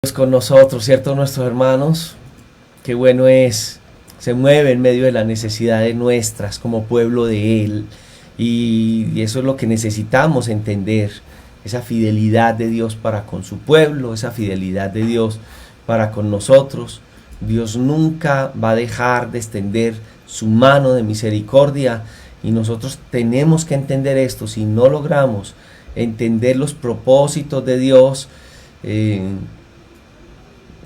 Dios con nosotros, ¿cierto? Nuestros hermanos, qué bueno es, se mueve en medio de las necesidades nuestras como pueblo de Él. Y eso es lo que necesitamos entender, esa fidelidad de Dios para con su pueblo, esa fidelidad de Dios para con nosotros. Dios nunca va a dejar de extender su mano de misericordia y nosotros tenemos que entender esto. Si no logramos entender los propósitos de Dios,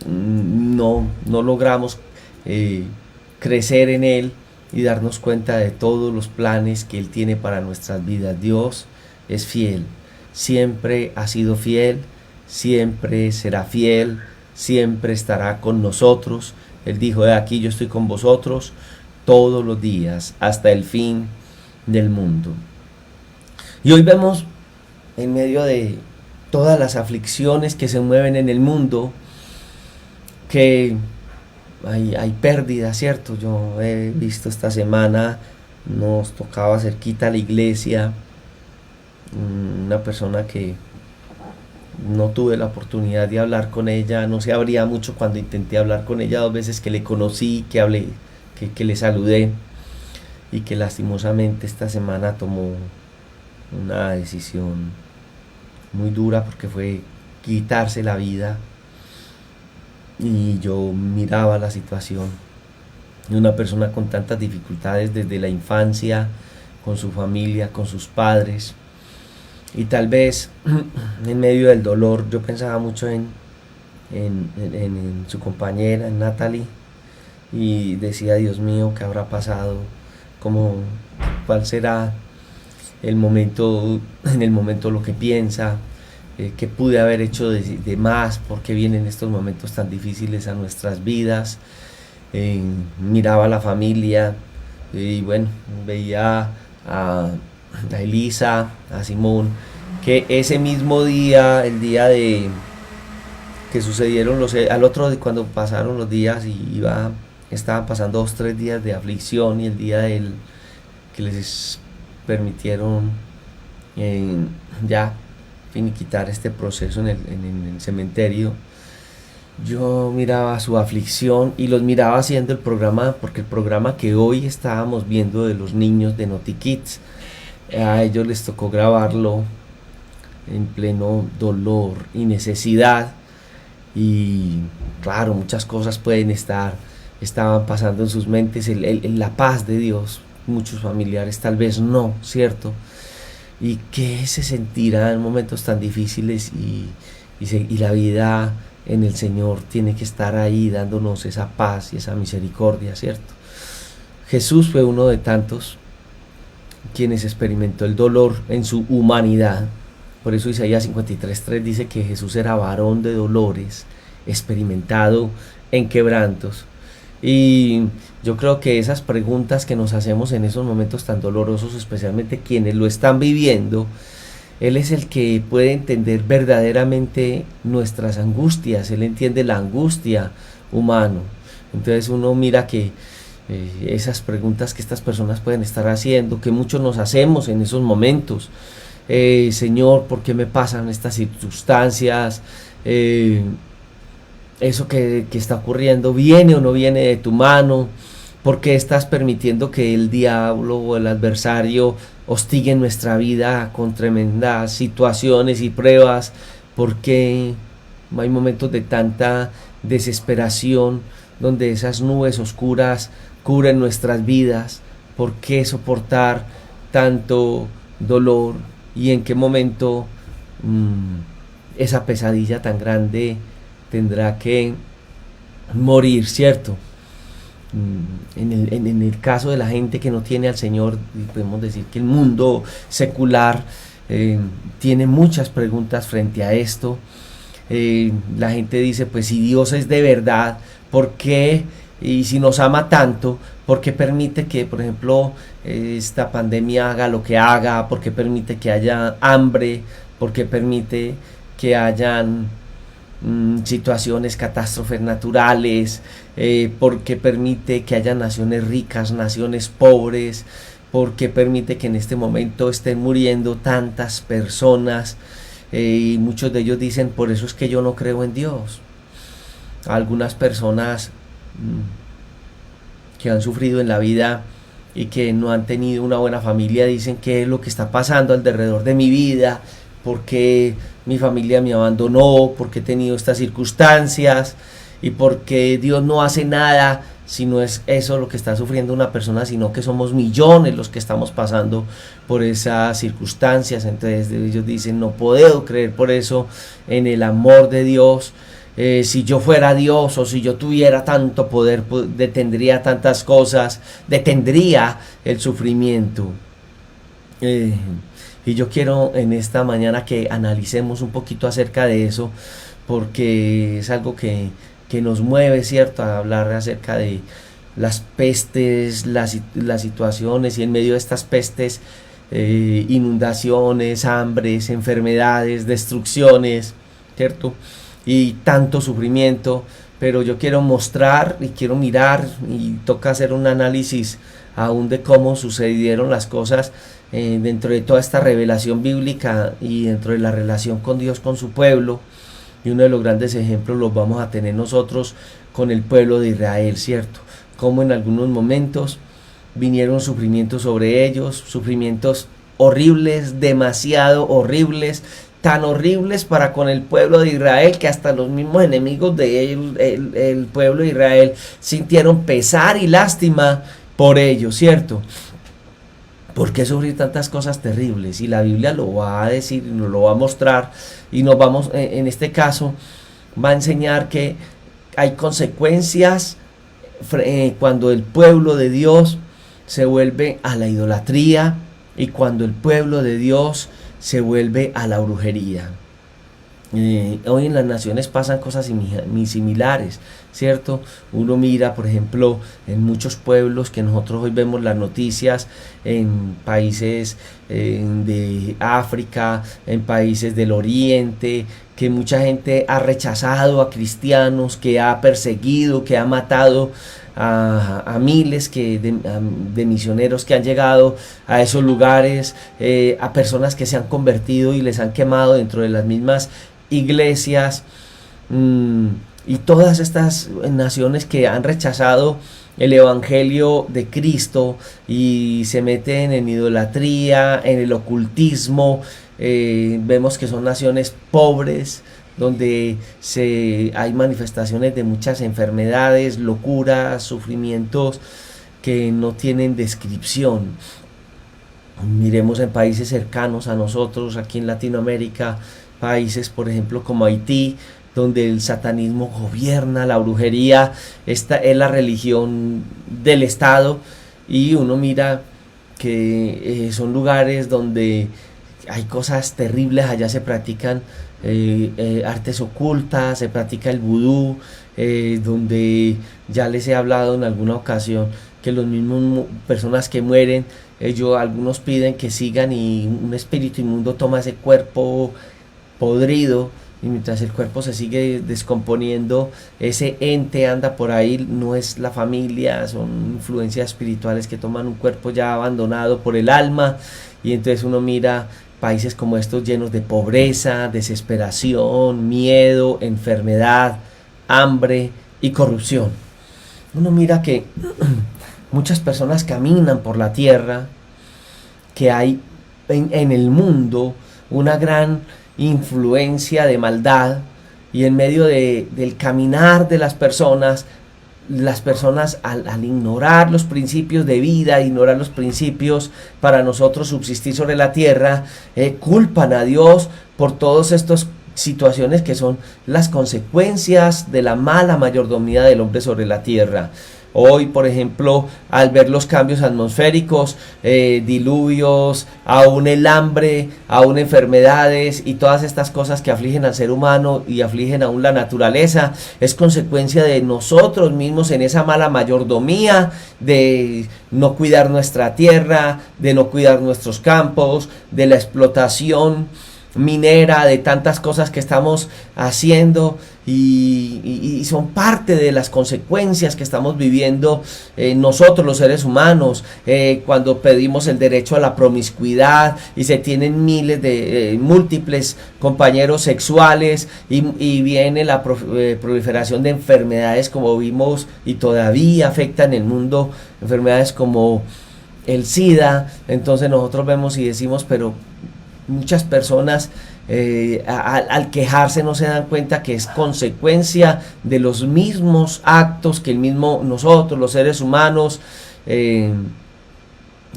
no logramos crecer en Él y darnos cuenta de todos los planes que Él tiene para nuestras vidas. Dios es fiel, siempre ha sido fiel, siempre será fiel, siempre estará con nosotros. Él dijo: "He aquí, yo estoy con vosotros todos los días hasta el fin del mundo". Y hoy vemos, en medio de todas las aflicciones que se mueven en el mundo, que hay pérdida, ¿cierto? Yo he visto esta semana, nos tocaba cerquita a la iglesia, una persona que no tuve la oportunidad de hablar con ella, no se abría mucho cuando intenté hablar con ella 2 veces que le conocí, que hablé, que le saludé, y que lastimosamente esta semana tomó una decisión muy dura porque fue quitarse la vida. Y yo miraba la situación de una persona con tantas dificultades desde la infancia, con su familia, con sus padres, y tal vez en medio del dolor yo pensaba mucho en su compañera, en Natalie, y decía: Dios mío, ¿qué habrá pasado? ¿Cuál será el momento, en el momento lo que piensa? ¿Qué pude haber hecho de más? ¿Por qué vienen estos momentos tan difíciles a nuestras vidas? Miraba a la familia y bueno, veía a Elisa, a Simón, que ese mismo día, el día de que sucedieron al otro día, cuando pasaron los días y estaban pasando 2-3 días de aflicción, y el día que les permitieron ya finiquitar este proceso en el cementerio, yo miraba su aflicción y los miraba haciendo el programa, porque el programa que hoy estábamos viendo de los niños de NotiKids, a ellos les tocó grabarlo en pleno dolor y necesidad, y claro, muchas cosas estaban pasando en sus mentes, la paz de Dios. Muchos familiares tal vez no, ¿cierto? Y qué se sentirá en momentos tan difíciles, y la vida en el Señor tiene que estar ahí dándonos esa paz y esa misericordia, ¿cierto? Jesús fue uno de tantos quienes experimentó el dolor en su humanidad. Por eso Isaías 53:3 dice que Jesús era varón de dolores, experimentado en quebrantos. Y yo creo que esas preguntas que nos hacemos en esos momentos tan dolorosos, especialmente quienes lo están viviendo, Él es el que puede entender verdaderamente nuestras angustias. Él entiende la angustia humana. Entonces uno mira que esas preguntas que estas personas pueden estar haciendo, que muchos nos hacemos en esos momentos: Señor, ¿por qué me pasan estas circunstancias? Eso que está ocurriendo, ¿viene o no viene de tu mano? ¿Por qué estás permitiendo que el diablo o el adversario hostigue nuestra vida con tremendas situaciones y pruebas? ¿Por qué hay momentos de tanta desesperación donde esas nubes oscuras cubren nuestras vidas? ¿Por qué soportar tanto dolor? ¿Y en qué momento esa pesadilla tan grande tendrá que morir, ¿cierto? En el caso de la gente que no tiene al Señor, podemos decir que el mundo secular tiene muchas preguntas frente a esto. La gente dice: pues si Dios es de verdad, ¿por qué? Y si nos ama tanto, ¿por qué permite que, por ejemplo, esta pandemia haga lo que haga? ¿Por qué permite que haya hambre? ¿Por qué permite que hayan situaciones, catástrofes naturales? Porque permite que haya naciones ricas, naciones pobres? Porque permite que en este momento estén muriendo tantas personas, y muchos de ellos dicen: por eso es que yo no creo en Dios. algunas personas que han sufrido en la vida y que no han tenido una buena familia dicen qué es lo que está pasando alrededor de mi vida, por qué mi familia me abandonó, por qué he tenido estas circunstancias y por qué Dios no hace nada, si no es eso lo que está sufriendo una persona, sino que somos millones los que estamos pasando por esas circunstancias. Entonces ellos dicen, no puedo creer por eso en el amor de Dios. Si yo fuera Dios, o si yo tuviera tanto poder, detendría tantas cosas, detendría el sufrimiento. Y yo quiero en esta mañana que analicemos un poquito acerca de eso, porque es algo que nos mueve, ¿cierto?, a hablar acerca de las pestes, las situaciones, y en medio de estas pestes, inundaciones, hambres, enfermedades, destrucciones, ¿cierto?, y tanto sufrimiento. Pero yo quiero mostrar y quiero mirar, y toca hacer un análisis aún de cómo sucedieron las cosas dentro de toda esta revelación bíblica y dentro de la relación con Dios, con su pueblo. Y uno de los grandes ejemplos los vamos a tener nosotros con el pueblo de Israel, ¿cierto? Como en algunos momentos vinieron sufrimientos sobre ellos, sufrimientos horribles, demasiado horribles, tan horribles para con el pueblo de Israel que hasta los mismos enemigos de el pueblo de Israel sintieron pesar y lástima por ellos, ¿cierto? ¿Por qué sufrir tantas cosas terribles? Y la Biblia lo va a decir, nos lo va a mostrar, y nos vamos, en este caso, va a enseñar que hay consecuencias cuando el pueblo de Dios se vuelve a la idolatría y cuando el pueblo de Dios se vuelve a la brujería. Hoy en las naciones pasan cosas similares, ¿cierto? Uno mira, por ejemplo, en muchos pueblos que nosotros hoy vemos las noticias, en países de África, en países del Oriente, que mucha gente ha rechazado a cristianos, que ha perseguido, que ha matado a miles de misioneros que han llegado a esos lugares, a personas que se han convertido y les han quemado dentro de las mismas iglesias, y todas estas naciones que han rechazado el evangelio de Cristo y se meten en idolatría, en el ocultismo. Vemos que son naciones pobres, donde hay manifestaciones de muchas enfermedades, locuras, sufrimientos que no tienen descripción. Miremos en países cercanos a nosotros, aquí en Latinoamérica, países por ejemplo como Haití, donde el satanismo gobierna, la brujería, esta es la religión del Estado, y uno mira que son lugares donde hay cosas terribles. Allá se practican artes ocultas, se practica el vudú, donde ya les he hablado en alguna ocasión que los mismos personas que mueren, algunos piden que sigan, y un espíritu inmundo toma ese cuerpo podrido, y mientras el cuerpo se sigue descomponiendo, ese ente anda por ahí. No es la familia, son influencias espirituales que toman un cuerpo ya abandonado por el alma. Y entonces uno mira países como estos llenos de pobreza, desesperación, miedo, enfermedad, hambre y corrupción. Uno mira que muchas personas caminan por la tierra, que hay en el mundo una gran influencia de maldad, y en medio del caminar de las personas al ignorar los principios de vida, ignorar los principios para nosotros subsistir sobre la tierra, culpan a Dios por todas estas situaciones que son las consecuencias de la mala mayordomía del hombre sobre la tierra. Hoy, por ejemplo, al ver los cambios atmosféricos, diluvios, aún el hambre, aún enfermedades y todas estas cosas que afligen al ser humano y afligen aún la naturaleza, es consecuencia de nosotros mismos en esa mala mayordomía, de no cuidar nuestra tierra, de no cuidar nuestros campos, de la explotación minera, de tantas cosas que estamos haciendo, y son parte de las consecuencias que estamos viviendo nosotros los seres humanos, cuando pedimos el derecho a la promiscuidad y se tienen miles de múltiples compañeros sexuales y viene la proliferación de enfermedades, como vimos y todavía afectan el mundo, enfermedades como el SIDA. Entonces nosotros vemos y decimos, pero muchas personas al quejarse no se dan cuenta que es consecuencia de los mismos actos que nosotros los seres humanos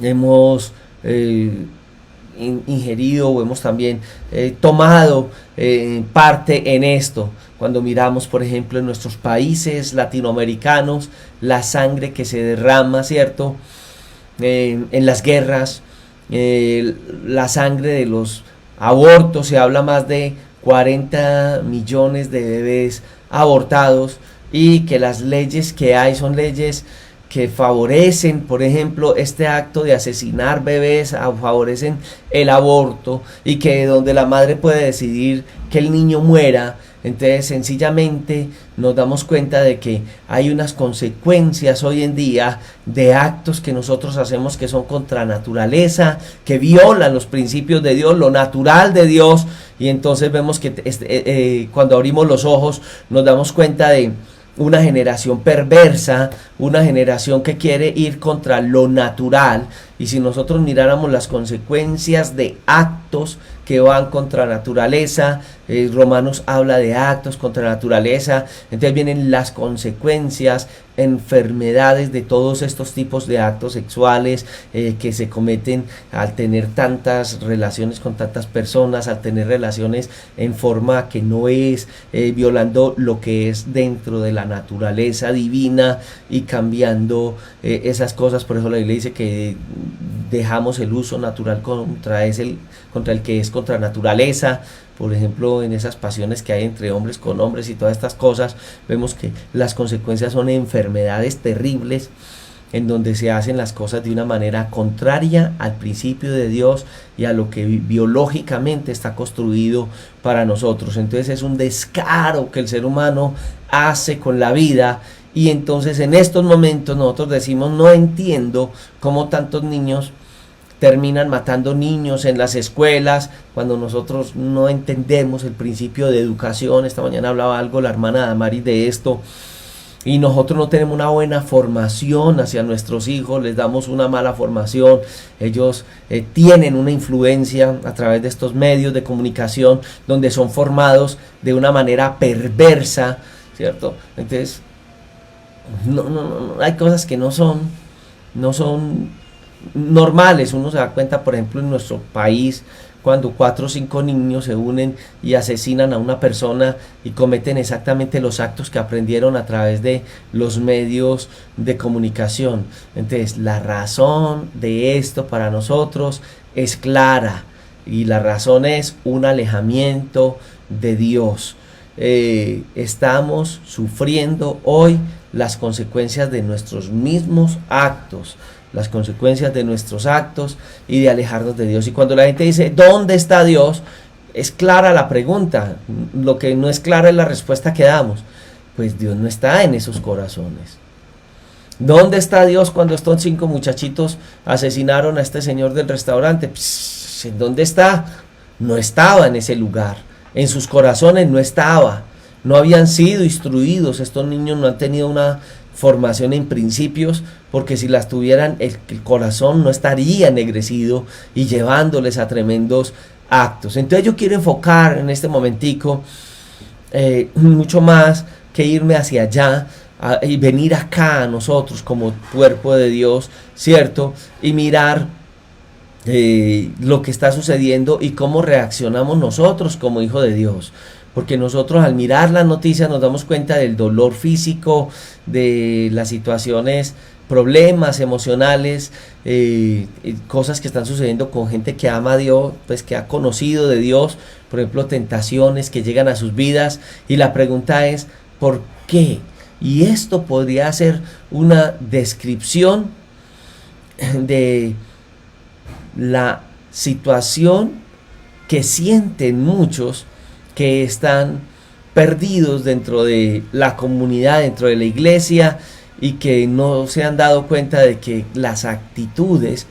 hemos ingerido o hemos también tomado parte en esto. Cuando miramos, por ejemplo, en nuestros países latinoamericanos, la sangre que se derrama, ¿cierto? En las guerras, la sangre de los abortos, se habla más de 40 millones de bebés abortados, y que las leyes que hay son leyes que favorecen, por ejemplo, este acto de asesinar bebés, favorecen el aborto, y que donde la madre puede decidir que el niño muera. Entonces sencillamente nos damos cuenta de que hay unas consecuencias hoy en día de actos que nosotros hacemos que son contra naturaleza, que violan los principios de Dios, lo natural de Dios. Y entonces vemos que cuando abrimos los ojos nos damos cuenta de una generación perversa, una generación que quiere ir contra lo natural. Y si nosotros miráramos las consecuencias de actos que van contra naturaleza, Romanos habla de actos contra naturaleza, entonces vienen las consecuencias, enfermedades de todos estos tipos de actos sexuales que se cometen al tener tantas relaciones con tantas personas, al tener relaciones en forma que no es, violando lo que es dentro de la naturaleza divina y cambiando esas cosas. Por eso la Biblia dice que dejamos el uso natural contra el que es contra naturaleza. Por ejemplo, en esas pasiones que hay entre hombres con hombres y todas estas cosas, vemos que las consecuencias son enfermedades terribles, en donde se hacen las cosas de una manera contraria al principio de Dios y a lo que biológicamente está construido para nosotros. Entonces es un descaro que el ser humano hace con la vida. Y entonces en estos momentos nosotros decimos, no entiendo cómo tantos niños terminan matando niños en las escuelas, cuando nosotros no entendemos el principio de educación. Esta mañana hablaba algo la hermana Damaris de esto, y nosotros no tenemos una buena formación hacia nuestros hijos, les damos una mala formación. Ellos tienen una influencia a través de estos medios de comunicación, donde son formados de una manera perversa, ¿cierto? Entonces no, hay cosas que no son normales. Uno se da cuenta, por ejemplo, en nuestro país, cuando 4 o 5 niños se unen y asesinan a una persona y cometen exactamente los actos que aprendieron a través de los medios de comunicación. Entonces la razón de esto para nosotros es clara, y la razón es un alejamiento de Dios. Estamos sufriendo hoy las consecuencias de nuestros mismos actos, las consecuencias de nuestros actos y de alejarnos de Dios. Y cuando la gente dice, ¿dónde está Dios?, es clara la pregunta. Lo que no es clara es la respuesta que damos. Pues Dios no está en esos corazones. ¿Dónde está Dios cuando estos 5 muchachitos asesinaron a este señor del restaurante? ¿En dónde está? No estaba en ese lugar. En sus corazones no estaba. No habían sido instruidos. Estos niños no han tenido una formación en principios, porque si las tuvieran, el corazón no estaría ennegrecido y llevándoles a tremendos actos. Entonces yo quiero enfocar en este momentico mucho más que irme hacia allá y venir acá a nosotros como cuerpo de Dios, ¿cierto? Y mirar lo que está sucediendo y cómo reaccionamos nosotros como hijos de Dios. Porque nosotros al mirar las noticias nos damos cuenta del dolor físico, de las situaciones, problemas emocionales, cosas que están sucediendo con gente que ama a Dios, pues que ha conocido de Dios, por ejemplo, tentaciones que llegan a sus vidas, y la pregunta es, ¿por qué? Y esto podría ser una descripción de la situación que sienten muchos que están perdidos dentro de la comunidad, dentro de la iglesia, y que no se han dado cuenta de que las actitudes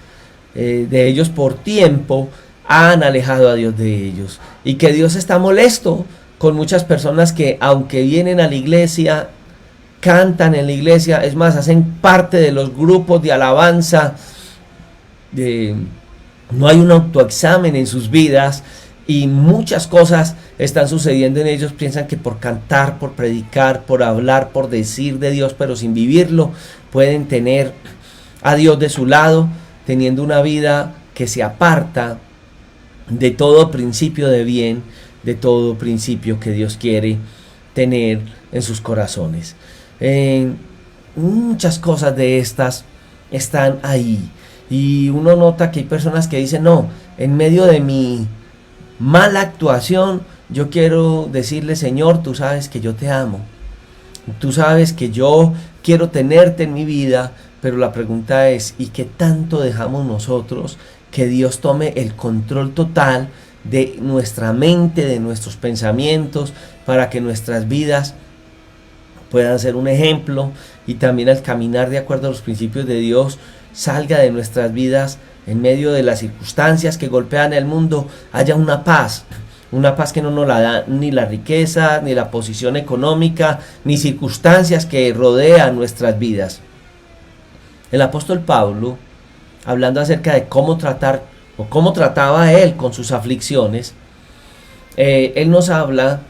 de ellos por tiempo han alejado a Dios de ellos, y que Dios está molesto con muchas personas que, aunque vienen a la iglesia, cantan en la iglesia, es más, hacen parte de los grupos de alabanza, no hay un autoexamen en sus vidas, y muchas cosas están sucediendo en ellos. Piensan que por cantar, por predicar, por hablar, por decir de Dios, pero sin vivirlo, pueden tener a Dios de su lado, teniendo una vida que se aparta de todo principio de bien, de todo principio que Dios quiere tener en sus corazones. Muchas cosas de estas están ahí, y uno nota que hay personas que dicen: no, en medio de mi mala actuación, yo quiero decirle: Señor, tú sabes que yo te amo, tú sabes que yo quiero tenerte en mi vida. Pero la pregunta es: ¿y qué tanto dejamos nosotros que Dios tome el control total de nuestra mente, de nuestros pensamientos, para que nuestras vidas puedan ser un ejemplo, y también al caminar de acuerdo a los principios de Dios, salga de nuestras vidas, en medio de las circunstancias que golpean el mundo, haya una paz que no nos la da ni la riqueza, ni la posición económica, ni circunstancias que rodean nuestras vidas? El apóstol Pablo, hablando acerca de cómo tratar o cómo trataba él con sus aflicciones, él nos habla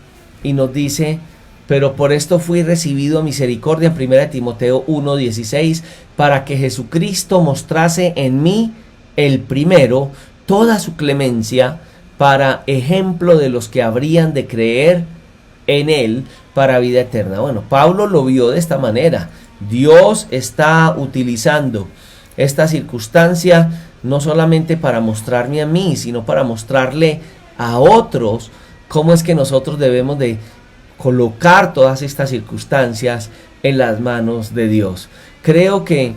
y nos dice: pero por esto fui recibido misericordia, en 1 Timoteo 1:16, para que Jesucristo mostrase en mí el primero toda su clemencia, para ejemplo de los que habrían de creer en él para vida eterna. Bueno, Pablo lo vio de esta manera. Dios está utilizando esta circunstancia no solamente para mostrarme a mí, sino para mostrarle a otros cómo es que nosotros debemos de colocar todas estas circunstancias en las manos de Dios. Creo que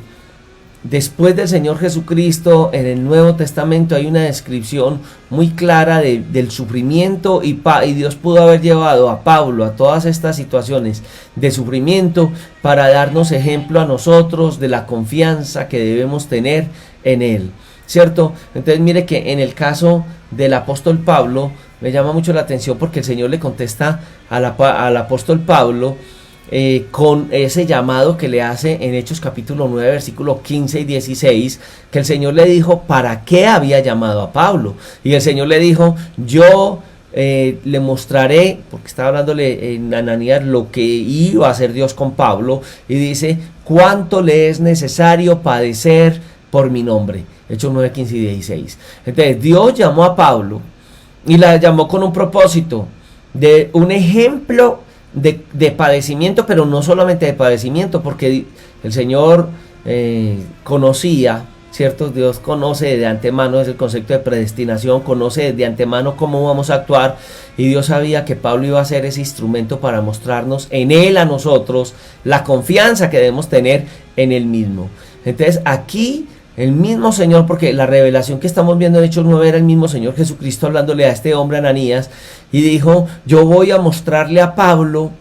después del Señor Jesucristo, en el Nuevo Testamento hay una descripción muy clara del sufrimiento, y Dios pudo haber llevado a Pablo a todas estas situaciones de sufrimiento para darnos ejemplo a nosotros de la confianza que debemos tener en Él, ¿cierto? Entonces mire que en el caso del apóstol Pablo me llama mucho la atención, porque el Señor le contesta al apóstol Pablo con ese llamado que le hace en Hechos capítulo 9, versículos 15 y 16, que el Señor le dijo para qué había llamado a Pablo, y el Señor le dijo: yo le mostraré, porque estaba hablándole en Ananías lo que iba a hacer Dios con Pablo, y dice: cuánto le es necesario padecer por mi nombre. Hechos 9, 15 y 16. Entonces Dios llamó a Pablo, y la llamó con un propósito, de un ejemplo de padecimiento, pero no solamente de padecimiento, porque el Señor conocía, ¿cierto? Dios conoce de antemano, es el concepto de predestinación, conoce de antemano cómo vamos a actuar, y Dios sabía que Pablo iba a ser ese instrumento para mostrarnos en Él a nosotros la confianza que debemos tener en Él mismo. Entonces aquí el mismo Señor, porque la revelación que estamos viendo en Hechos 9 era el mismo Señor Jesucristo hablándole a este hombre Ananías, y dijo: yo voy a mostrarle a Pablo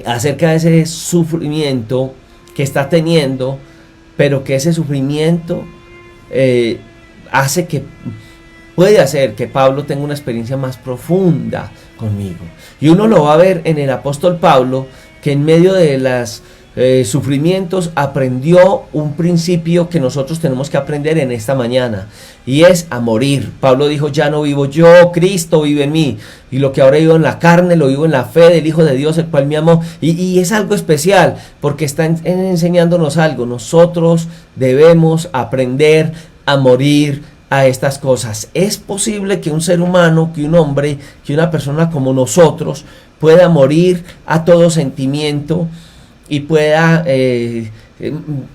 acerca de ese sufrimiento que está teniendo, pero que ese sufrimiento puede hacer que Pablo tenga una experiencia más profunda conmigo. Y uno lo va a ver en el apóstol Pablo, que en medio de las sufrimientos aprendió un principio que nosotros tenemos que aprender en esta mañana, y es a morir. Pablo dijo: ya no vivo yo, Cristo vive en mí, y lo que ahora vivo en la carne lo vivo en la fe del Hijo de Dios, el cual me amó. Y es algo especial, porque está enseñándonos algo. Nosotros debemos aprender a morir a estas cosas. Es posible que un ser humano, que un hombre, que una persona como nosotros pueda morir a todo sentimiento, y pueda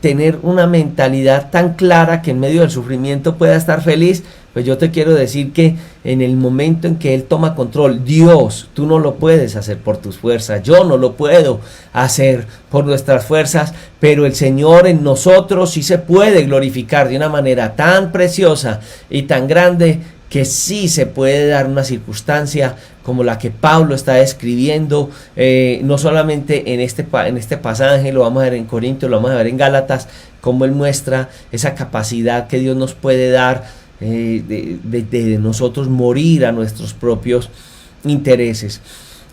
tener una mentalidad tan clara que en medio del sufrimiento pueda estar feliz. Pues yo te quiero decir que en el momento en que Él toma control, Dios, tú no lo puedes hacer por tus fuerzas, yo no lo puedo hacer por nuestras fuerzas, pero el Señor en nosotros sí se puede glorificar de una manera tan preciosa y tan grande, que sí se puede dar una circunstancia como la que Pablo está describiendo, no solamente en este pasaje, lo vamos a ver en Corintios, lo vamos a ver en Gálatas, como él muestra esa capacidad que Dios nos puede dar de nosotros morir a nuestros propios intereses.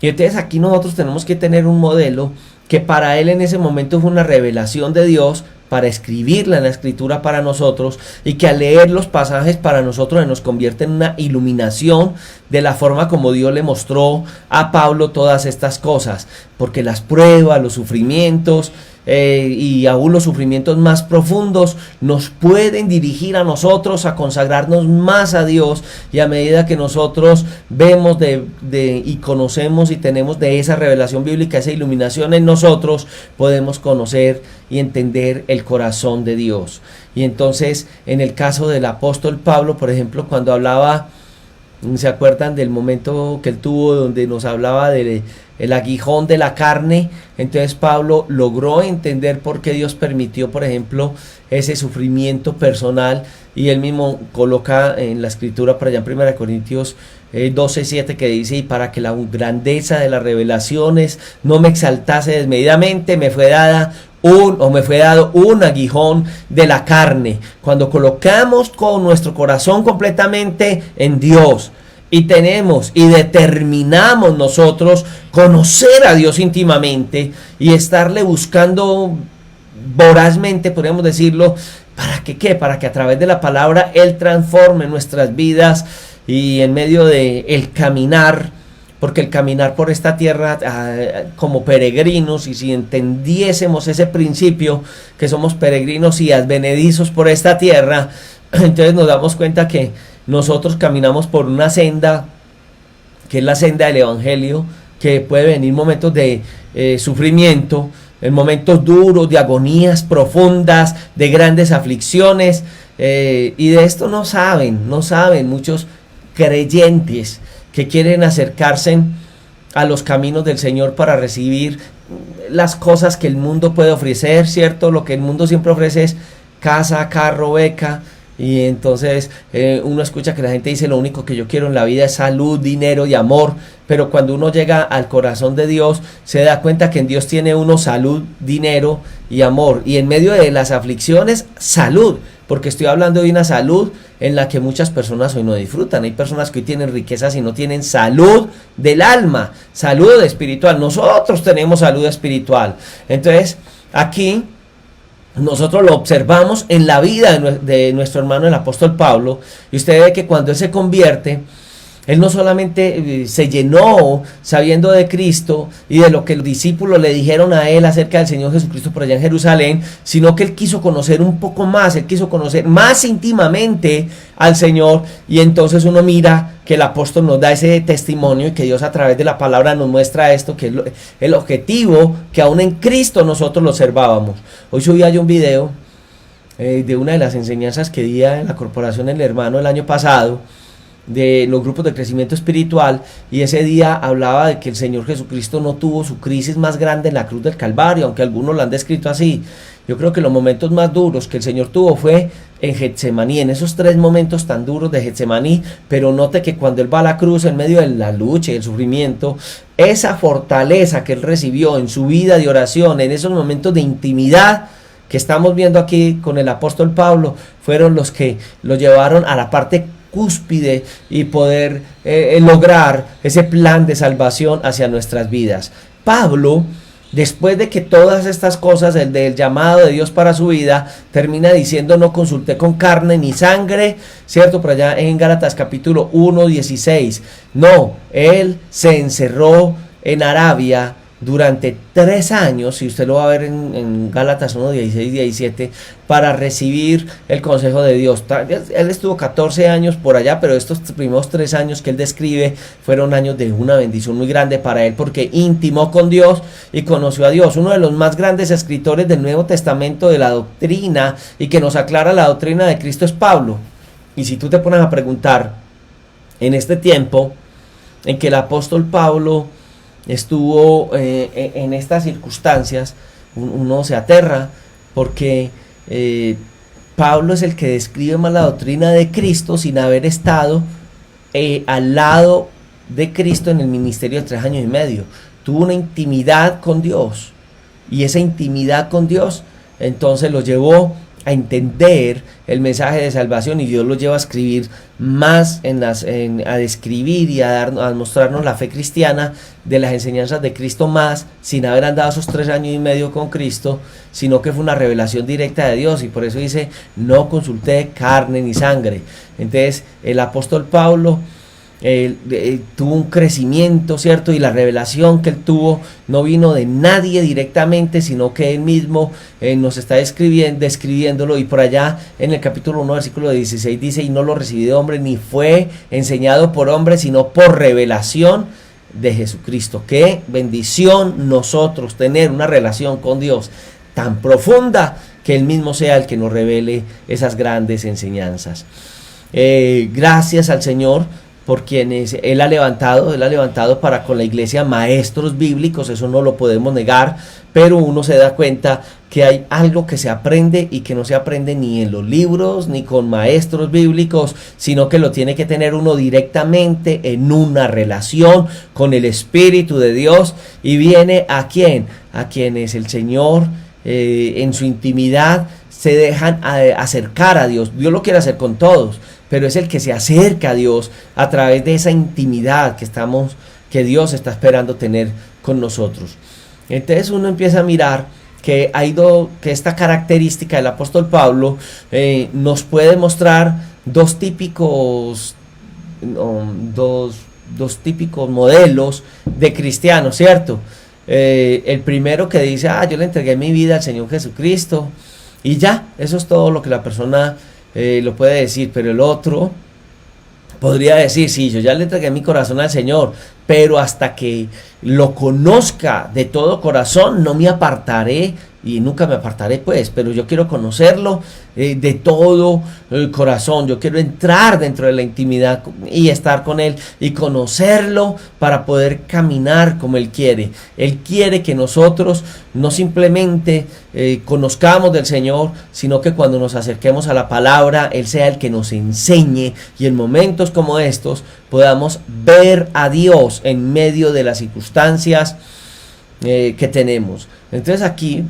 Y entonces aquí nosotros tenemos que tener un modelo que para él en ese momento fue una revelación de Dios, para escribirla en la escritura para nosotros, y que al leer los pasajes para nosotros nos convierte en una iluminación de la forma como Dios le mostró a Pablo todas estas cosas, porque las pruebas, los sufrimientos y aún los sufrimientos más profundos nos pueden dirigir a nosotros a consagrarnos más a Dios, y a medida que nosotros vemos y conocemos y tenemos de esa revelación bíblica, esa iluminación en nosotros, podemos conocer y entender el corazón de Dios. Y entonces en el caso del apóstol Pablo, por ejemplo, cuando hablaba, ¿se acuerdan del momento que él tuvo donde nos hablaba del aguijón de la carne? Entonces Pablo logró entender por qué Dios permitió, por ejemplo, ese sufrimiento personal, y él mismo coloca en la escritura por allá en 1 Corintios 12:7, que dice: y para que la grandeza de las revelaciones no me exaltase desmedidamente, me fue dado un aguijón de la carne. Cuando colocamos con nuestro corazón completamente en Dios, y tenemos y determinamos nosotros conocer a Dios íntimamente y estarle buscando vorazmente, podríamos decirlo, ¿para que qué? Para que a través de la palabra Él transforme nuestras vidas, y en medio de el caminar, porque el caminar por esta tierra como peregrinos, y si entendiésemos ese principio que somos peregrinos y advenedizos por esta tierra, entonces nos damos cuenta que nosotros caminamos por una senda que es la senda del Evangelio, que puede venir momentos de sufrimiento, en momentos duros, de agonías profundas, de grandes aflicciones, y de esto no saben muchos creyentes que quieren acercarse a los caminos del Señor para recibir las cosas que el mundo puede ofrecer, ¿cierto? Lo que el mundo siempre ofrece es casa, carro, beca, y entonces uno escucha que la gente dice: lo único que yo quiero en la vida es salud, dinero y amor. Pero cuando uno llega al corazón de Dios, se da cuenta que en Dios tiene uno salud, dinero y amor, y en medio de las aflicciones, salud, porque estoy hablando de una salud en la que muchas personas hoy no disfrutan. Hay personas que hoy tienen riquezas y no tienen salud del alma, salud espiritual. Nosotros tenemos salud espiritual. Entonces aquí nosotros lo observamos en la vida de nuestro hermano el apóstol Pablo, y usted ve que cuando él se convierte, él no solamente se llenó sabiendo de Cristo y de lo que los discípulos le dijeron a él acerca del Señor Jesucristo por allá en Jerusalén, sino que él quiso conocer un poco más, él quiso conocer más íntimamente al Señor. Y entonces uno mira que el apóstol nos da ese testimonio, y que Dios a través de la palabra nos muestra esto, que es el objetivo que aún en Cristo nosotros lo observábamos. Hoy subía yo un video de una de las enseñanzas que di en la corporación El Hermano el año pasado, de los grupos de crecimiento espiritual, y ese día hablaba de que el Señor Jesucristo no tuvo su crisis más grande en la cruz del Calvario, aunque algunos lo han descrito así. Yo creo que los momentos más duros que el Señor tuvo fue en Getsemaní, en esos 3 momentos tan duros de Getsemaní. Pero note que cuando Él va a la cruz, en medio de la lucha y el sufrimiento, esa fortaleza que Él recibió en su vida de oración, en esos momentos de intimidad que estamos viendo aquí con el apóstol Pablo, fueron los que lo llevaron a la parte cúspide y poder lograr ese plan de salvación hacia nuestras vidas. Pablo, después de que todas estas cosas, el del llamado de Dios para su vida, termina diciendo: no consulté con carne ni sangre, ¿cierto? Por allá en Gálatas capítulo 1:16. No, él se encerró en Arabia durante 3 años, y usted lo va a ver en Gálatas 1:16-17, para recibir el consejo de Dios. Él estuvo 14 años por allá, pero estos primeros 3 años que él describe fueron años de una bendición muy grande para él, porque intimó con Dios y conoció a Dios. Uno de los más grandes escritores del Nuevo Testamento de la doctrina, y que nos aclara la doctrina de Cristo, es Pablo. Y si tú te pones a preguntar, en este tiempo en que el apóstol Pablo estuvo en estas circunstancias, uno se aterra, porque Pablo es el que describe más la doctrina de Cristo sin haber estado al lado de Cristo en el ministerio de 3 años y medio. Tuvo una intimidad con Dios, y esa intimidad con Dios entonces lo llevó a entender el mensaje de salvación, y Dios lo lleva a escribir más a describir y a mostrarnos la fe cristiana de las enseñanzas de Cristo, más sin haber andado esos 3 años y medio con Cristo, sino que fue una revelación directa de Dios. Y por eso dice: no consulté carne ni sangre. Entonces el apóstol Pablo tuvo un crecimiento, ¿cierto? Y la revelación que él tuvo no vino de nadie directamente, sino que él mismo nos está describiéndolo. Y por allá en el capítulo 1 versículo 16 dice: y no lo recibí de hombre, ni fue enseñado por hombre, sino por revelación de Jesucristo. Qué bendición nosotros tener una relación con Dios tan profunda, que él mismo sea el que nos revele esas grandes enseñanzas. Gracias al Señor por quienes Él ha levantado para con la iglesia maestros bíblicos. Eso no lo podemos negar, pero uno se da cuenta que hay algo que se aprende y que no se aprende ni en los libros ni con maestros bíblicos, sino que lo tiene que tener uno directamente en una relación con el Espíritu de Dios. Y viene ¿a quién? A quienes el Señor en su intimidad se dejan acercar a Dios. Dios lo quiere hacer con todos, pero es el que se acerca a Dios a través de esa intimidad que Dios está esperando tener con nosotros. Entonces uno empieza a mirar que que esta característica del apóstol Pablo nos puede mostrar dos típicos modelos de cristianos, ¿cierto? El primero que dice: yo le entregué mi vida al Señor Jesucristo, y ya, eso es todo lo que la persona lo puede decir. Pero el otro podría decir: sí, yo ya le entregué mi corazón al Señor, pero hasta que lo conozca de todo corazón no me apartaré, y nunca me apartaré, pues, pero yo quiero conocerlo de todo el corazón. Yo quiero entrar dentro de la intimidad y estar con Él y conocerlo para poder caminar como Él quiere. Él quiere que nosotros no simplemente conozcamos del Señor, sino que cuando nos acerquemos a la palabra, Él sea el que nos enseñe, y en momentos como estos podamos ver a Dios en medio de las circunstancias que tenemos. Entonces aquí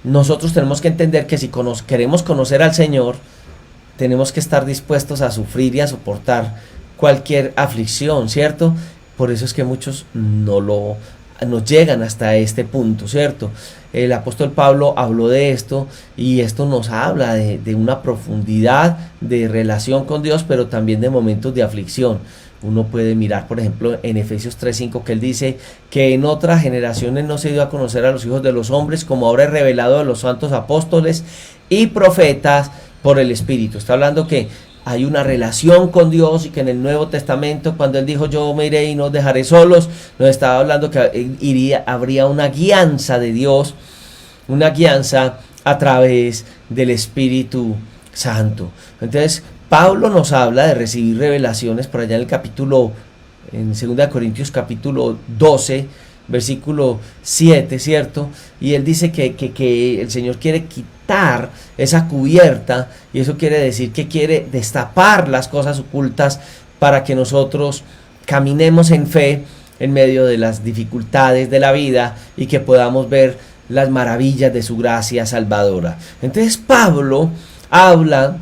nosotros tenemos que entender que si queremos conocer al Señor, tenemos que estar dispuestos a sufrir y a soportar cualquier aflicción, ¿cierto? Por eso es que muchos no llegan hasta este punto, ¿cierto? El apóstol Pablo habló de esto, y esto nos habla de una profundidad de relación con Dios, pero también de momentos de aflicción. Uno puede mirar, por ejemplo, en Efesios 3:5, que él dice que en otras generaciones no se dio a conocer a los hijos de los hombres, como ahora es revelado a los santos apóstoles y profetas por el Espíritu. Está hablando que hay una relación con Dios, y que en el Nuevo Testamento, cuando él dijo: yo me iré y no os dejaré solos, nos estaba hablando que habría una guianza de Dios, una guianza a través del Espíritu Santo. Entonces Pablo nos habla de recibir revelaciones por allá en en 2 Corintios capítulo 12, versículo 7, ¿cierto? Y él dice que el Señor quiere quitar esa cubierta, y eso quiere decir que quiere destapar las cosas ocultas para que nosotros caminemos en fe en medio de las dificultades de la vida, y que podamos ver las maravillas de su gracia salvadora. Entonces Pablo habla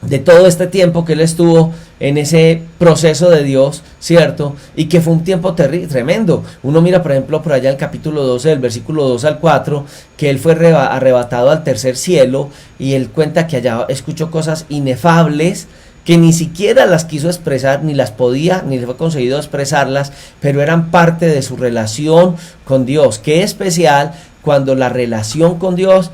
de todo este tiempo que él estuvo en ese proceso de Dios, ¿cierto? Y que fue un tiempo tremendo. Uno mira, por ejemplo, por allá el capítulo 12, del versículo 2 al 4, que él fue arrebatado al tercer cielo, y él cuenta que allá escuchó cosas inefables, que ni siquiera las quiso expresar, ni las podía, ni le fue conseguido expresarlas, pero eran parte de su relación con Dios. Qué especial cuando la relación con Dios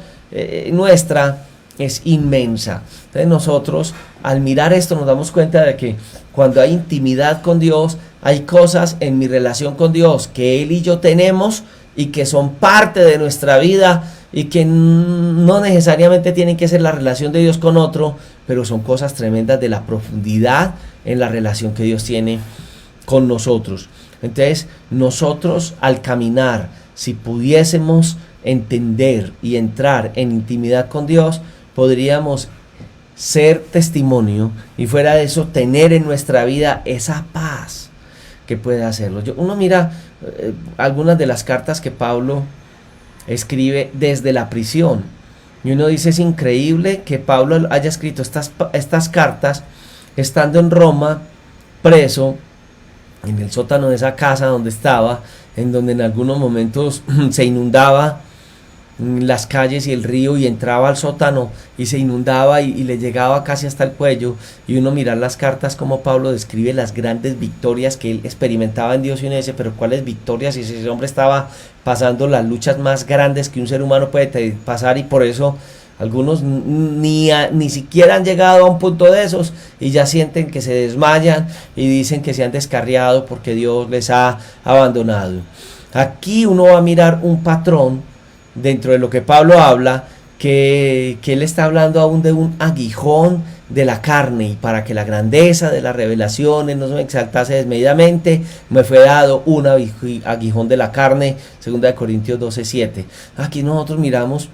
nuestra es inmensa. Entonces nosotros, al mirar esto, nos damos cuenta de que cuando hay intimidad con Dios, hay cosas en mi relación con Dios que Él y yo tenemos, y que son parte de nuestra vida, y que no necesariamente tienen que ser la relación de Dios con otro, pero son cosas tremendas de la profundidad en la relación que Dios tiene con nosotros. Entonces nosotros, al caminar, si pudiésemos entender y entrar en intimidad con Dios, podríamos ser testimonio y fuera de eso tener en nuestra vida esa paz que puede hacerlo. Uno mira algunas de las cartas que Pablo escribe desde la prisión y uno dice, es increíble que Pablo haya escrito estas cartas estando en Roma, preso en el sótano de esa casa donde estaba, en donde en algunos momentos se inundaba las calles y el río y entraba al sótano y se inundaba y le llegaba casi hasta el cuello, y uno mirar las cartas como Pablo describe las grandes victorias que él experimentaba en Dios y uno dice, pero ¿cuáles victorias? Si ese hombre estaba pasando las luchas más grandes que un ser humano puede pasar, y por eso algunos ni siquiera han llegado a un punto de esos y ya sienten que se desmayan y dicen que se han descarriado porque Dios les ha abandonado. Aquí uno va a mirar un patrón dentro de lo que Pablo habla, que él está hablando aún de un aguijón de la carne, y para que la grandeza de las revelaciones no se me exaltase desmedidamente, me fue dado un aguijón de la carne, 2 Corintios 12:7. Aquí nosotros miramos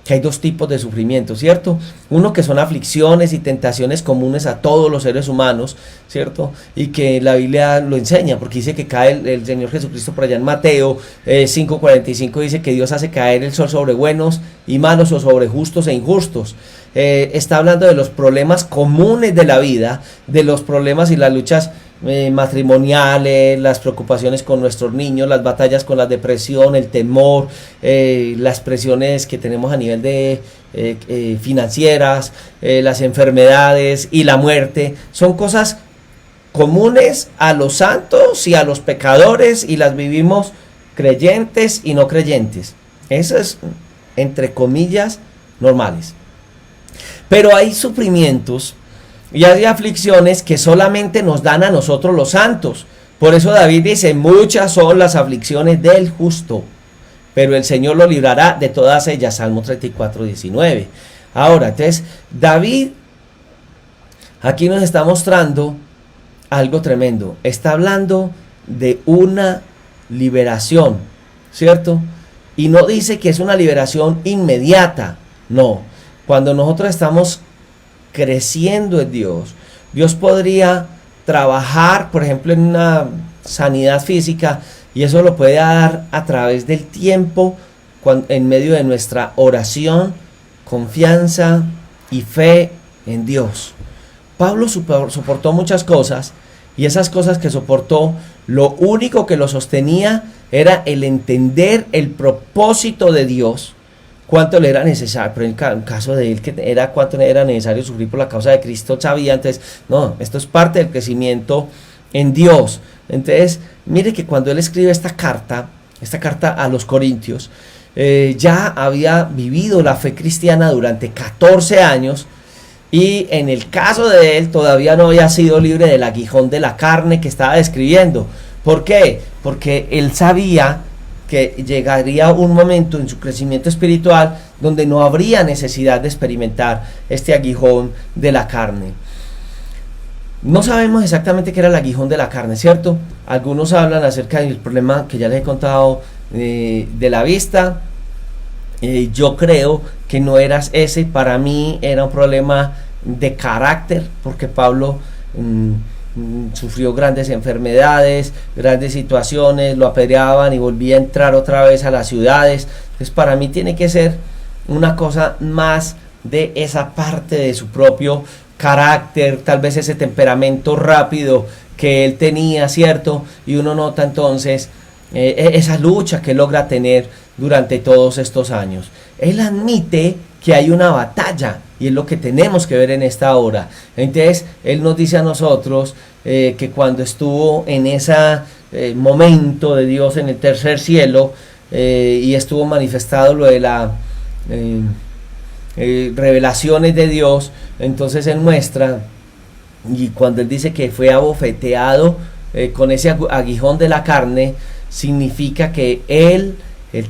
que hay dos tipos de sufrimiento, ¿cierto? Uno que son aflicciones y tentaciones comunes a todos los seres humanos, ¿cierto? Y que la Biblia lo enseña, porque dice que cae el Señor Jesucristo por allá en Mateo 5:45, dice que Dios hace caer el sol sobre buenos y malos, o sobre justos e injustos. Está hablando de los problemas comunes de la vida, de los problemas y las luchas matrimoniales, las preocupaciones con nuestros niños, las batallas con la depresión, el temor, las presiones que tenemos a nivel de financieras, las enfermedades y la muerte. Son cosas comunes a los santos y a los pecadores, y las vivimos creyentes y no creyentes. Eso es, entre comillas, normales. Pero hay sufrimientos y hay aflicciones que solamente nos dan a nosotros los santos. Por eso David dice, muchas son las aflicciones del justo, pero el Señor lo librará de todas ellas. Salmo 34:19. Ahora, entonces, David aquí nos está mostrando algo tremendo. Está hablando de una liberación, ¿cierto? Y no dice que es una liberación inmediata, no. Cuando nosotros estamos creciendo en Dios, Dios podría trabajar, por ejemplo, en una sanidad física, y eso lo puede dar a través del tiempo, en medio de nuestra oración, confianza y fe en Dios. Pablo soportó muchas cosas, y esas cosas que soportó, lo único que lo sostenía era el entender el propósito de Dios, cuánto le era necesario. Pero en el caso de él, que era cuánto era necesario sufrir por la causa de Cristo, sabía. Entonces, no, esto es parte del crecimiento en Dios. Entonces, mire que cuando él escribe esta carta a los Corintios, ya había vivido la fe cristiana durante 14 años, y en el caso de él todavía no había sido libre del aguijón de la carne que estaba describiendo. ¿Por qué? Porque él sabía que llegaría un momento en su crecimiento espiritual donde no habría necesidad de experimentar este aguijón de la carne. No sabemos exactamente qué era el aguijón de la carne, ¿cierto? Algunos hablan acerca del problema que ya les he contado de la vista. Yo creo que no era ese. Para mí era un problema de carácter, porque Pablo sufrió grandes enfermedades, grandes situaciones, lo apedreaban y volvía a entrar otra vez a las ciudades. Entonces, para mí tiene que ser una cosa más de esa parte de su propio carácter, tal vez ese temperamento rápido que él tenía, ¿cierto? Y uno nota entonces esa lucha que logra tener durante todos estos años. Él admite que hay una batalla, y es lo que tenemos que ver en esta hora. Entonces, él nos dice a nosotros que cuando estuvo en ese momento de Dios en el tercer cielo, y estuvo manifestado lo de las revelaciones de Dios, entonces él muestra, y cuando él dice que fue abofeteado con ese aguijón de la carne, significa que él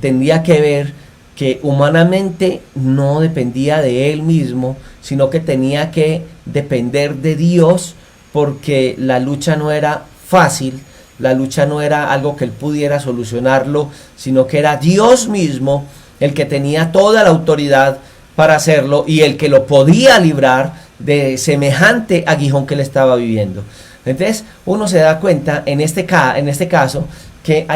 tendría que ver que humanamente no dependía de él mismo, sino que tenía que depender de Dios, porque la lucha no era fácil, la lucha no era algo que él pudiera solucionarlo, sino que era Dios mismo el que tenía toda la autoridad para hacerlo, y el que lo podía librar de semejante aguijón que él estaba viviendo. Entonces uno se da cuenta en este caso que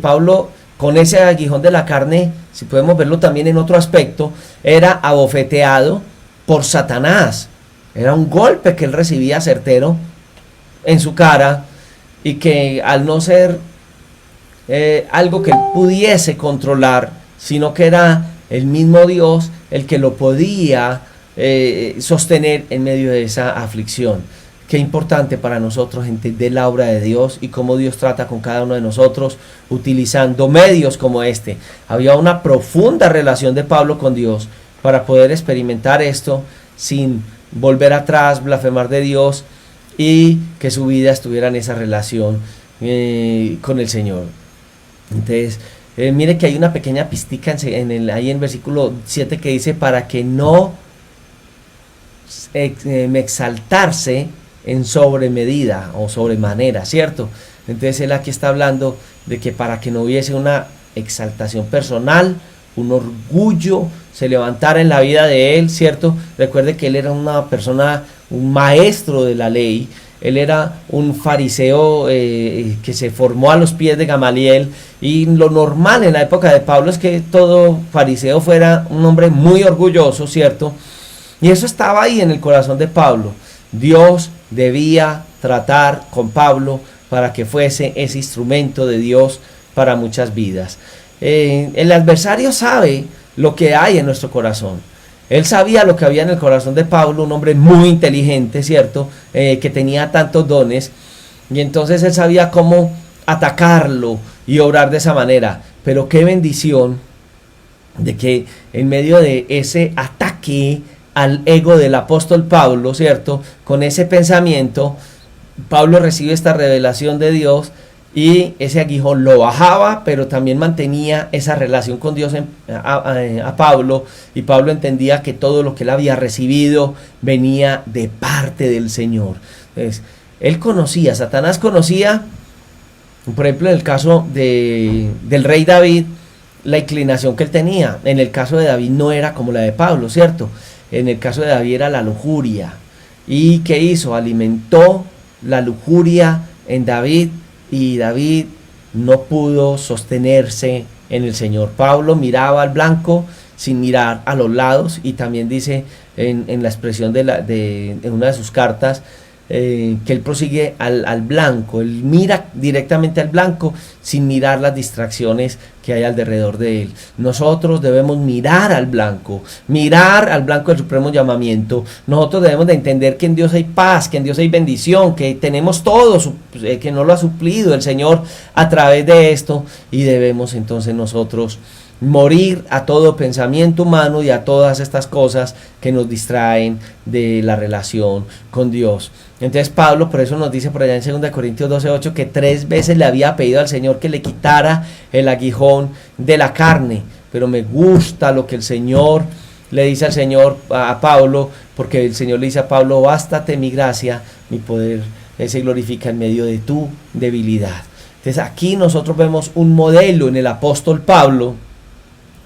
Pablo, con ese aguijón de la carne, si podemos verlo también en otro aspecto, era abofeteado por Satanás. Era un golpe que él recibía certero en su cara, y que al no ser algo que él pudiese controlar, sino que era el mismo Dios el que lo podía sostener en medio de esa aflicción. Qué importante para nosotros entender la obra de Dios y cómo Dios trata con cada uno de nosotros utilizando medios como este. Había una profunda relación de Pablo con Dios para poder experimentar esto sin volver atrás, blasfemar de Dios, y que su vida estuviera en esa relación con el Señor. Entonces, mire que hay una pequeña pistica ahí en el versículo 7 que dice: para que no me exaltarse en sobremedida o sobremanera, ¿cierto? Entonces él aquí está hablando de que para que no hubiese una exaltación personal, un orgullo se levantara en la vida de él, ¿cierto? Recuerde que él era una persona, un maestro de la ley. Él era un fariseo que se formó a los pies de Gamaliel, y lo normal en la época de Pablo es que todo fariseo fuera un hombre muy orgulloso, ¿cierto? Y eso estaba ahí en el corazón de Pablo. Dios debía tratar con Pablo para que fuese ese instrumento de Dios para muchas vidas. El adversario sabe lo que hay en nuestro corazón. Él sabía lo que había en el corazón de Pablo, un hombre muy inteligente, ¿cierto? Que tenía tantos dones, y entonces él sabía cómo atacarlo y obrar de esa manera. Pero qué bendición de que en medio de ese ataque al ego del apóstol Pablo, ¿cierto? Con ese pensamiento, Pablo recibe esta revelación de Dios, y ese aguijón lo bajaba, pero también mantenía esa relación con Dios a Pablo, y Pablo entendía que todo lo que él había recibido venía de parte del Señor. Entonces, él conocía, Satanás conocía, por ejemplo, en el caso del rey David, la inclinación que él tenía. En el caso de David no era como la de Pablo, ¿cierto? En el caso de David era la lujuria. ¿Y qué hizo? Alimentó la lujuria en David, y David no pudo sostenerse en el Señor. Pablo miraba al blanco sin mirar a los lados, y también dice en la expresión en una de sus cartas, que él prosigue al blanco. Él mira directamente al blanco sin mirar las distracciones que hay alrededor de él. Nosotros debemos mirar al blanco del supremo llamamiento. Nosotros debemos de entender que en Dios hay paz, que en Dios hay bendición, que tenemos todo, que nos lo ha suplido el Señor a través de esto, y debemos entonces nosotros morir a todo pensamiento humano y a todas estas cosas que nos distraen de la relación con Dios. Entonces Pablo por eso nos dice por allá en 2 Corintios 12:8 que 3 veces le había pedido al Señor que le quitara el aguijón de la carne. Pero me gusta lo que el Señor le dice a Pablo, porque el Señor le dice a Pablo: bástate mi gracia, mi poder se glorifica en medio de tu debilidad. Entonces aquí nosotros vemos un modelo en el apóstol Pablo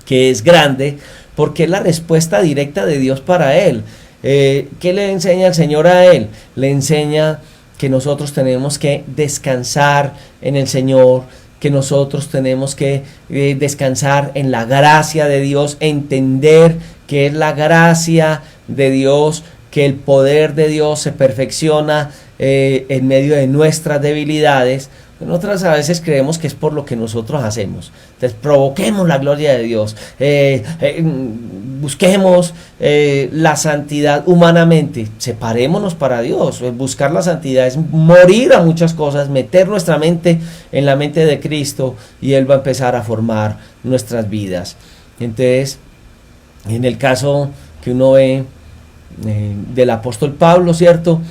que es grande, porque es la respuesta directa de Dios para él. ¿Qué le enseña el Señor a él? Le enseña que nosotros tenemos que descansar en el Señor, que nosotros tenemos que descansar en la gracia de Dios, entender que es la gracia de Dios, que el poder de Dios se perfecciona en medio de nuestras debilidades. Nosotros a veces creemos que es por lo que nosotros hacemos. Entonces provoquemos la gloria de Dios, busquemos la santidad humanamente, separémonos para Dios. Buscar la santidad es morir a muchas cosas, meter nuestra mente en la mente de Cristo, y Él va a empezar a formar nuestras vidas. Entonces, en el caso que uno ve del apóstol Pablo, ¿cierto?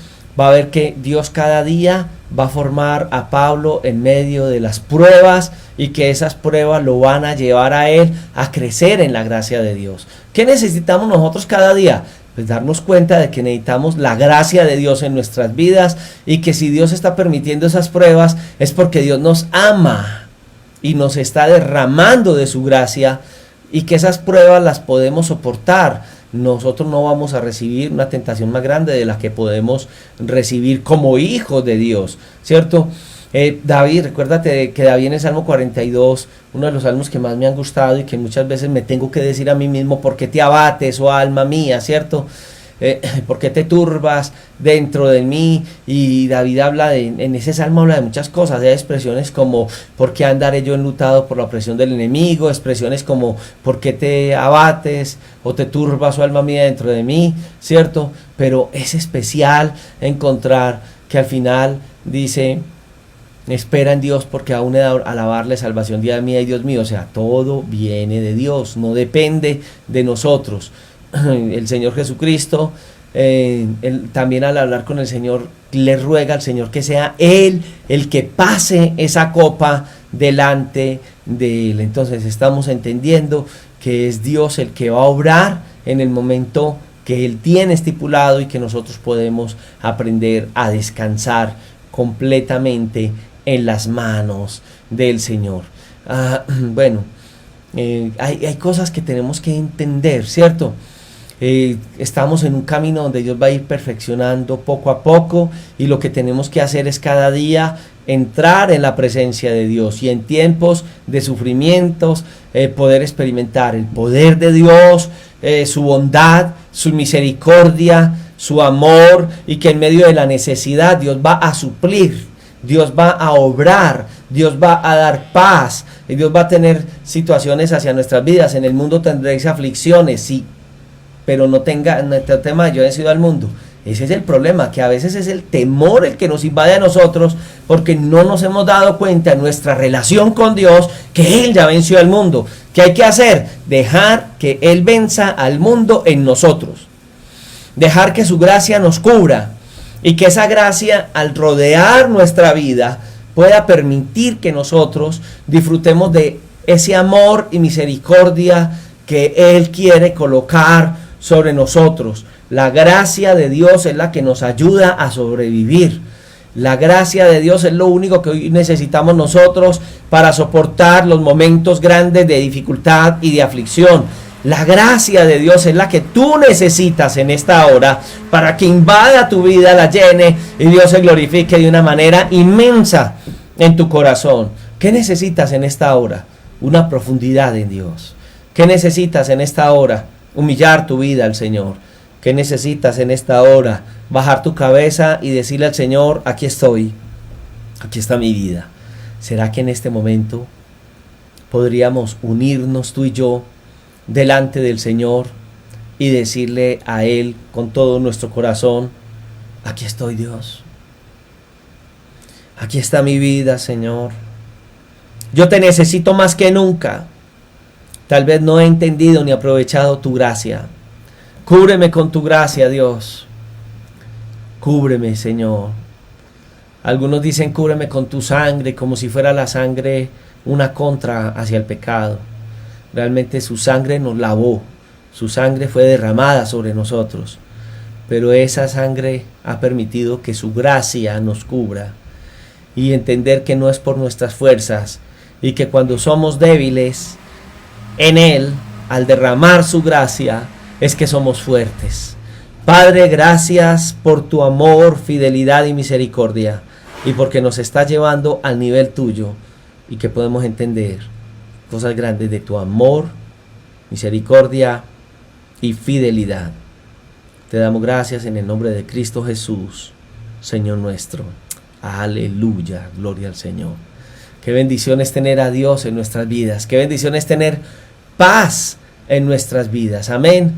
Va a ver que Dios cada día va a formar a Pablo en medio de las pruebas, y que esas pruebas lo van a llevar a él a crecer en la gracia de Dios. ¿Qué necesitamos nosotros cada día? Pues darnos cuenta de que necesitamos la gracia de Dios en nuestras vidas, y que si Dios está permitiendo esas pruebas es porque Dios nos ama y nos está derramando de su gracia, y que esas pruebas las podemos soportar. nosotros no vamos a recibir una tentación más grande de la que podemos recibir como hijos de Dios, ¿cierto? David, recuérdate que David en el Salmo 42, uno de los salmos que más me han gustado y que muchas veces me tengo que decir a mí mismo: ¿por qué te abates, oh alma mía? ¿Cierto? ¿Por qué te turbas dentro de mí? Y David habla en ese salmo habla de muchas cosas, de expresiones como: ¿por qué andaré yo enlutado por la opresión del enemigo? Expresiones como: ¿por qué te abates o te turbas, oh alma mía, dentro de mí? ¿Cierto? Pero es especial encontrar que al final dice: espera en Dios, porque aún he de alabarle, salvación día mía y Dios mío. O sea, todo viene de Dios, no depende de nosotros. El Señor Jesucristo, él también al hablar con el Señor, le ruega al Señor que sea Él el que pase esa copa delante de Él. Entonces estamos entendiendo que es Dios el que va a obrar en el momento que Él tiene estipulado, y que nosotros podemos aprender a descansar completamente en las manos del Señor. Bueno, hay cosas que tenemos que entender, ¿cierto? Estamos en un camino donde Dios va a ir perfeccionando poco a poco, y lo que tenemos que hacer es cada día entrar en la presencia de Dios, y en tiempos de sufrimientos poder experimentar el poder de Dios, su bondad, su misericordia, su amor, y que en medio de la necesidad Dios va a suplir, Dios va a obrar, Dios va a dar paz, y Dios va a tener situaciones hacia nuestras vidas. En el mundo tendréis aflicciones, sí, pero no tenga nuestro tema: yo he vencido al mundo. Ese es el problema, que a veces es el temor el que nos invade a nosotros, porque no nos hemos dado cuenta en nuestra relación con Dios que Él ya venció al mundo. ¿Qué hay que hacer? Dejar que Él venza al mundo en nosotros, dejar que su gracia nos cubra, y que esa gracia, al rodear nuestra vida, pueda permitir que nosotros disfrutemos de ese amor y misericordia que Él quiere colocar sobre nosotros. La gracia de Dios es la que nos ayuda a sobrevivir. La gracia de Dios es lo único que hoy necesitamos nosotros para soportar los momentos grandes de dificultad y de aflicción. La gracia de Dios es la que tú necesitas en esta hora para que invada tu vida, la llene, y Dios se glorifique de una manera inmensa en tu corazón. ¿Qué necesitas en esta hora? Una profundidad en Dios. ¿Qué necesitas en esta hora? Humillar tu vida al Señor. ¿Qué necesitas en esta hora? Bajar tu cabeza y decirle al Señor: aquí estoy, aquí está mi vida. ¿Será que en este momento podríamos unirnos tú y yo delante del Señor y decirle a Él con todo nuestro corazón: aquí estoy, Dios, aquí está mi vida, Señor, yo te necesito más que nunca, tal vez no he entendido ni aprovechado tu gracia, cúbreme con tu gracia, Dios, cúbreme, Señor. Algunos dicen: cúbreme con tu sangre, como si fuera la sangre una contra hacia el pecado. Realmente su sangre nos lavó, su sangre fue derramada sobre nosotros, pero esa sangre ha permitido que su gracia nos cubra, y entender que no es por nuestras fuerzas, y que cuando somos débiles en Él, al derramar su gracia, es que somos fuertes. Padre, gracias por tu amor, fidelidad y misericordia, y porque nos está llevando al nivel tuyo, y que podemos entender cosas grandes de tu amor, misericordia y fidelidad. Te damos gracias en el nombre de Cristo Jesús, Señor nuestro. Aleluya, gloria al Señor. Qué bendición es tener a Dios en nuestras vidas. Qué bendición es tener paz en nuestras vidas. Amén.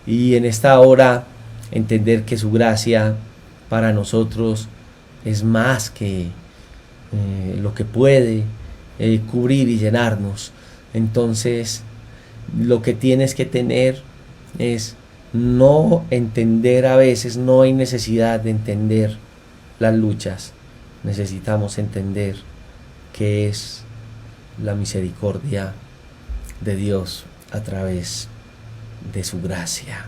Y en esta hora entender que su gracia para nosotros es más que lo que puede cubrir y llenarnos. Entonces, lo que tienes que tener es no entender a veces, no hay necesidad de entender las luchas. Necesitamos entender que es la misericordia de Dios a través de su gracia.